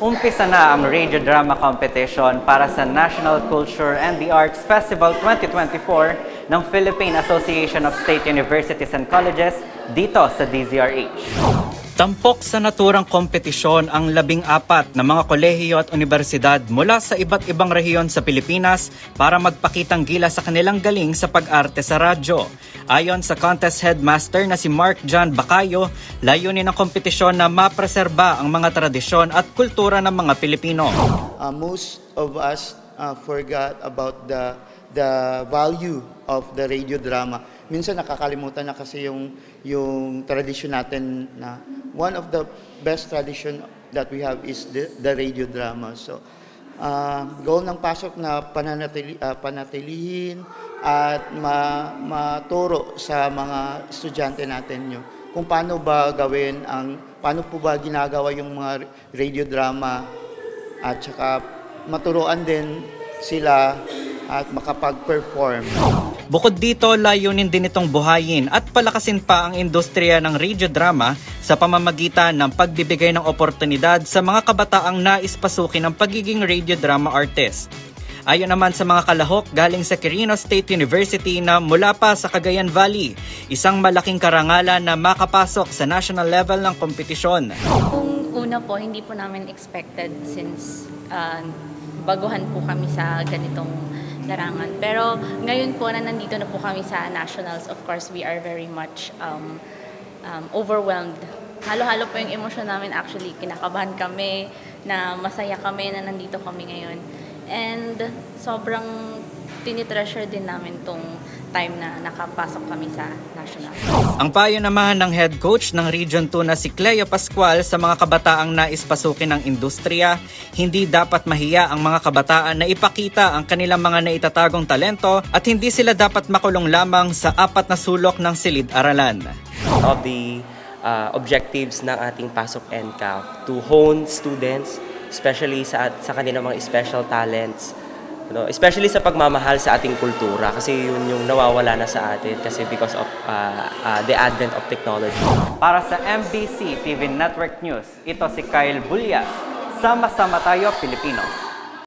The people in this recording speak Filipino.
Umpisa na ang Radio Drama Competition para sa National Culture and the Arts Festival 2024 ng Philippine Association of State Universities and Colleges dito sa DZRH. Tampok sa naturang kompetisyon ang 14 na mga kolehiyo at universidad mula sa iba't ibang rehiyon sa Pilipinas para magpakitang gila sa kanilang galing sa pag-arte sa radyo. Ayon sa contest headmaster na si Mark John Bacayo, layunin ng kompetisyon na mapreserba ang mga tradisyon at kultura ng mga Pilipino. Most of us forgot about the value of the radio drama. Minsan nakakalimutan na kasi yung tradisyon natin na one of the best tradition that we have is the radio drama. So, goal ng pasok na panatilihin at maturo sa mga estudyante natin kung paano ba paano po ba ginagawa yung mga radio drama at saka maturuan din sila at makapag-perform. Bukod dito, layunin din itong buhayin at palakasin pa ang industriya ng radio drama sa pamamagitan ng pagbibigay ng oportunidad sa mga kabataang nais pasukin ng pagiging radio drama artist. Ayon naman sa mga kalahok galing sa Quirino State University na mula pa sa Cagayan Valley, isang malaking karangalan na makapasok sa national level ng kompetisyon. Kung una po, hindi po namin expected since baguhan po kami sa ganitong larangan. Pero ngayon po na nandito na po kami sa nationals, of course, we are very much overwhelmed. Halo-halo po yung emosyon namin actually. Kinakabahan kami, na masaya kami na nandito kami ngayon. And sobrang tinitreasure din namin tong time na nakapasok kami sa national. Ang payo naman ng head coach ng Region 2 na si Cleo Pascual sa mga kabataang nais pasukin ng industriya, hindi dapat mahiya ang mga kabataan na ipakita ang kanilang mga naitatagong talento at hindi sila dapat makulong lamang sa 4 na sulok ng silid-aralan. Of the objectives ng ating Pasok NCAF to hone students, especially sa kanilang mga special talents, especially sa pagmamahal sa ating kultura kasi yun yung nawawala na sa atin kasi because of the advent of technology. Para sa MBC TV Network News, ito si Kyle Bulyas. Sama-sama tayo, Pilipino.